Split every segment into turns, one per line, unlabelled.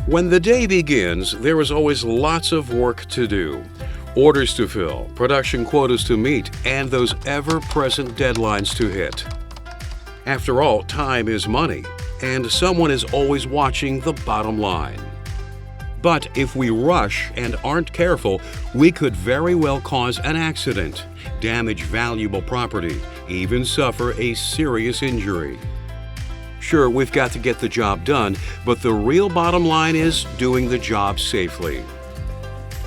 When the day begins, there is always lots of work to do. Orders to fill, production quotas to meet, and those ever-present deadlines to hit. After all, time is money, and someone is always watching the bottom line. But if we rush and aren't careful, we could very well cause an accident, damage valuable property, even suffer a serious injury. Sure, we've got to get the job done, but the real bottom line is doing the job safely.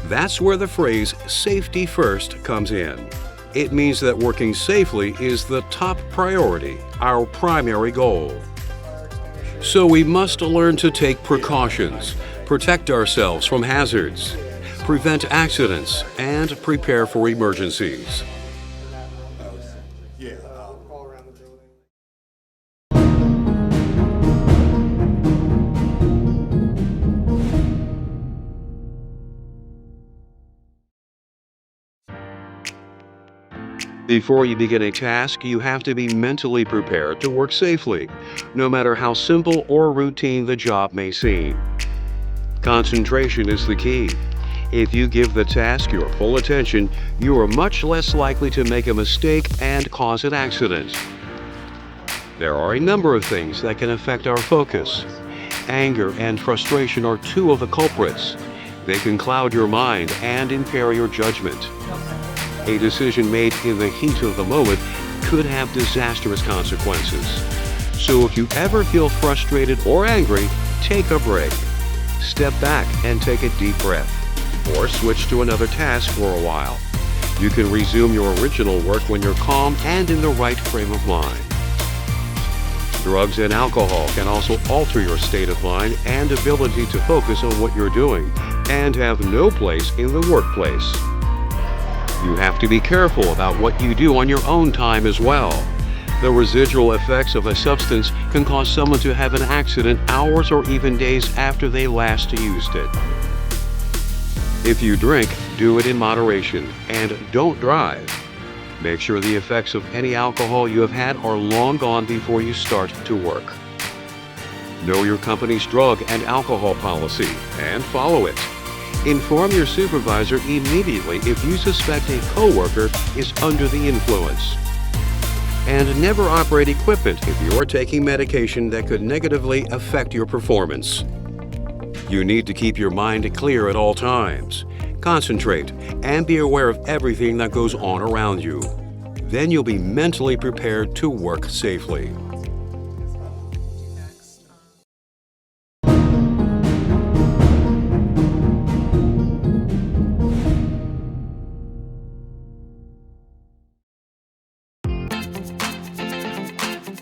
That's where the phrase "safety first" comes in. It means that working safely is the top priority, our primary goal. So we must learn to take precautions, protect ourselves from hazards, prevent accidents, and prepare for emergencies. Before you begin a task, you have to be mentally prepared to work safely, no matter how simple or routine the job may seem. Concentration is the key. If you give the task your full attention, you are much less likely to make a mistake and cause an accident. There are a number of things that can affect our focus. Anger and frustration are two of the culprits. They can cloud your mind and impair your judgment. A decision made in the heat of the moment could have disastrous consequences. So if you ever feel frustrated or angry, take a break. Step back and take a deep breath, or switch to another task for a while. You can resume your original work when you're calm and in the right frame of mind. Drugs and alcohol can also alter your state of mind and ability to focus on what you're doing, and have no place in the workplace. You have to be careful about what you do on your own time as well. The residual effects of a substance can cause someone to have an accident hours or even days after they last used it. If you drink, do it in moderation, and don't drive. Make sure the effects of any alcohol you have had are long gone before you start to work. Know your company's drug and alcohol policy and follow it. Inform your supervisor immediately if you suspect a coworker is under the influence. And never operate equipment if you are taking medication that could negatively affect your performance. You need to keep your mind clear at all times. Concentrate and be aware of everything that goes on around you. Then you'll be mentally prepared to work safely.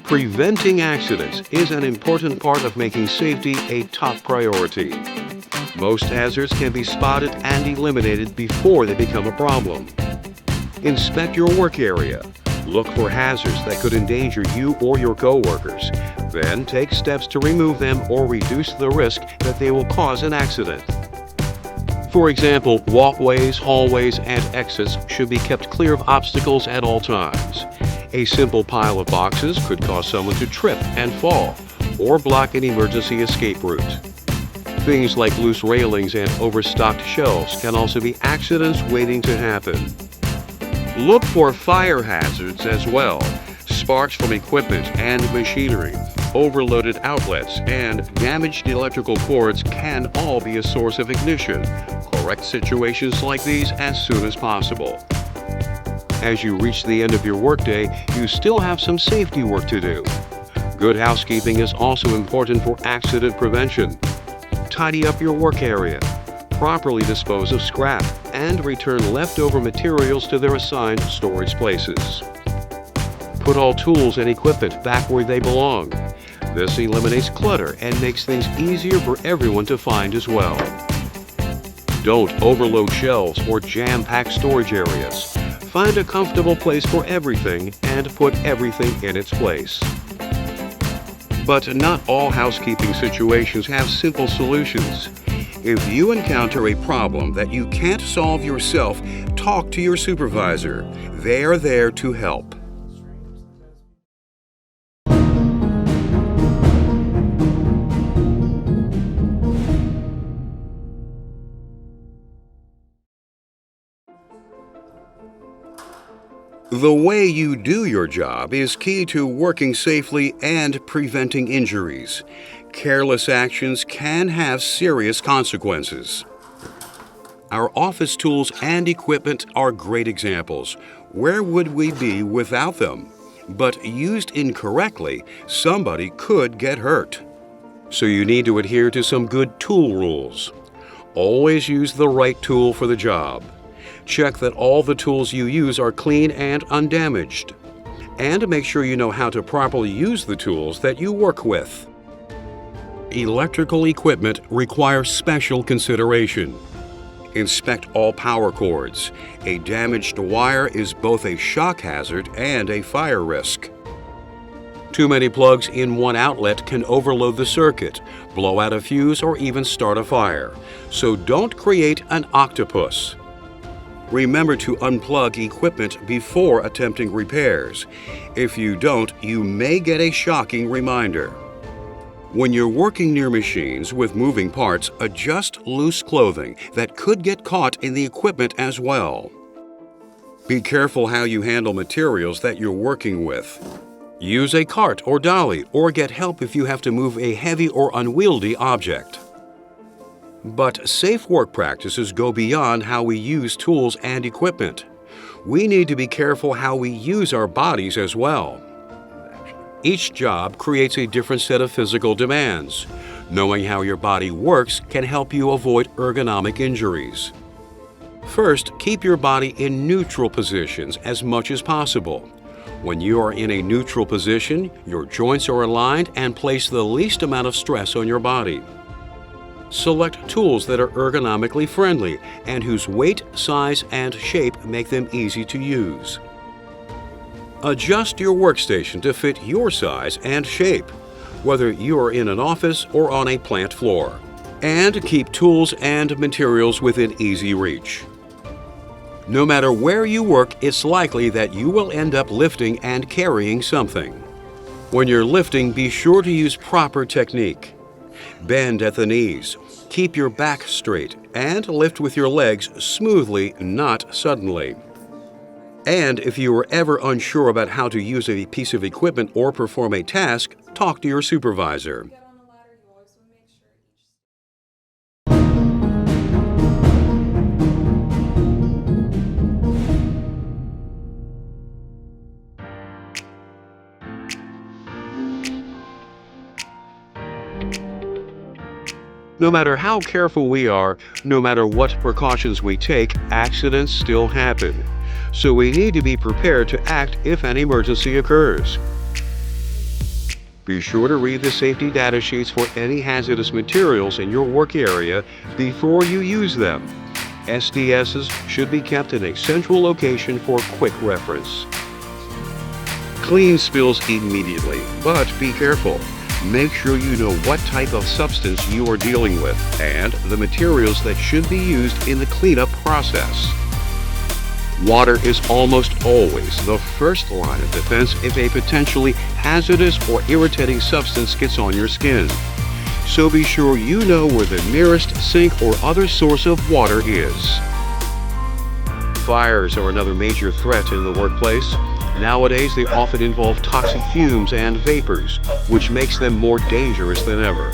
Preventing accidents is an important part of making safety a top priority. Most hazards can be spotted and eliminated before they become a problem. Inspect your work area. Look for hazards that could endanger you or your coworkers. Then take steps to remove them or reduce the risk that they will cause an accident. For example, walkways, hallways, and exits should be kept clear of obstacles at all times. A simple pile of boxes could cause someone to trip and fall, or block an emergency escape route. Things like loose railings and overstocked shelves can also be accidents waiting to happen. Look for fire hazards as well. Sparks from equipment and machinery, overloaded outlets, and damaged electrical cords can all be a source of ignition. Correct situations like these as soon as possible. As you reach the end of your workday, you still have some safety work to do. Good housekeeping is also important for accident prevention. Tidy up your work area, properly dispose of scrap, and return leftover materials to their assigned storage places. Put all tools and equipment back where they belong. This eliminates clutter and makes things easier for everyone to find as well. Don't overload shelves or jam-pack storage areas. Find a comfortable place for everything and put everything in its place. But not all housekeeping situations have simple solutions. If you encounter a problem that you can't solve yourself, talk to your supervisor. They are there to help. The way you do your job is key to working safely and preventing injuries. Careless actions can have serious consequences. Our office tools and equipment are great examples. Where would we be without them? But used incorrectly, somebody could get hurt. So you need to adhere to some good tool rules. Always use the right tool for the job. Check that all the tools you use are clean and undamaged. And make sure you know how to properly use the tools that you work with. Electrical equipment requires special consideration. Inspect all power cords. A damaged wire is both a shock hazard and a fire risk. Too many plugs in one outlet can overload the circuit, blow out a fuse, or even start a fire. So don't create an octopus. Remember to unplug equipment before attempting repairs. If you don't, you may get a shocking reminder. When you're working near machines with moving parts, adjust loose clothing that could get caught in the equipment as well. Be careful how you handle materials that you're working with. Use a cart or dolly, or get help if you have to move a heavy or unwieldy object. But safe work practices go beyond how we use tools and equipment. We need to be careful how we use our bodies as well. Each job creates a different set of physical demands. Knowing how your body works can help you avoid ergonomic injuries. First, keep your body in neutral positions as much as possible. When you are in a neutral position, your joints are aligned and place the least amount of stress on your body. Select tools that are ergonomically friendly and whose weight, size, and shape make them easy to use. Adjust your workstation to fit your size and shape, whether you are in an office or on a plant floor. And keep tools and materials within easy reach. No matter where you work, it's likely that you will end up lifting and carrying something. When you're lifting, be sure to use proper technique. Bend at the knees, keep your back straight, and lift with your legs smoothly, not suddenly. And if you are ever unsure about how to use a piece of equipment or perform a task, talk to your supervisor. No matter how careful we are, no matter what precautions we take, accidents still happen. So we need to be prepared to act if an emergency occurs. Be sure to read the safety data sheets for any hazardous materials in your work area before you use them. SDSs should be kept in a central location for quick reference. Clean spills immediately, but be careful. Make sure you know what type of substance you are dealing with and the materials that should be used in the cleanup process. Water is almost always the first line of defense if a potentially hazardous or irritating substance gets on your skin. So be sure you know where the nearest sink or other source of water is. Fires are another major threat in the workplace. Nowadays, they often involve toxic fumes and vapors, which makes them more dangerous than ever.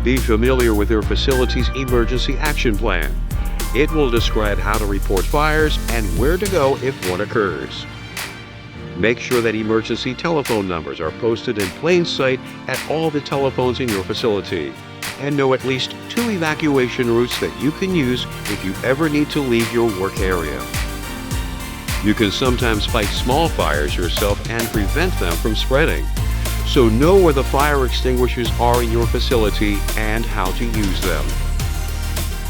Be familiar with your facility's emergency action plan. It will describe how to report fires and where to go if one occurs. Make sure that emergency telephone numbers are posted in plain sight at all the telephones in your facility, and know at least 2 evacuation routes that you can use if you ever need to leave your work area. You can sometimes fight small fires yourself and prevent them from spreading. So know where the fire extinguishers are in your facility and how to use them.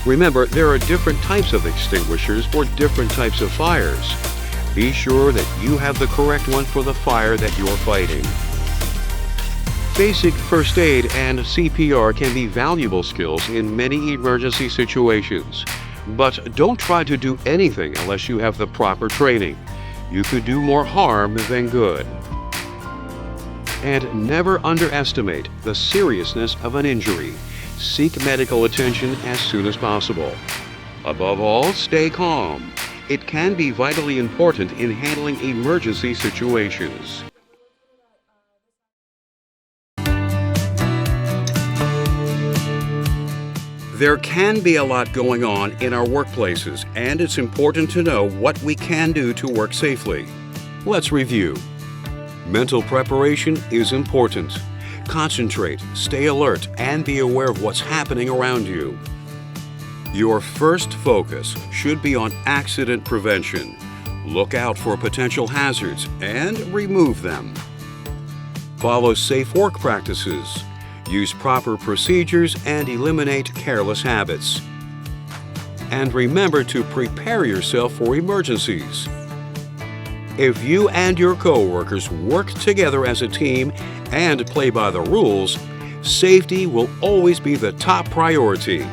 Remember, there are different types of extinguishers for different types of fires. Be sure that you have the correct one for the fire that you're fighting. Basic first aid and CPR can be valuable skills in many emergency situations. But don't try to do anything unless you have the proper training. You could do more harm than good. And never underestimate the seriousness of an injury. Seek medical attention as soon as possible. Above all, stay calm. It can be vitally important in handling emergency situations. There can be a lot going on in our workplaces, and it's important to know what we can do to work safely. Let's review. Mental preparation is important. Concentrate, stay alert, and be aware of what's happening around you. Your first focus should be on accident prevention. Look out for potential hazards and remove them. Follow safe work practices. Use proper procedures and eliminate careless habits. And remember to prepare yourself for emergencies. If you and your coworkers work together as a team and play by the rules, safety will always be the top priority.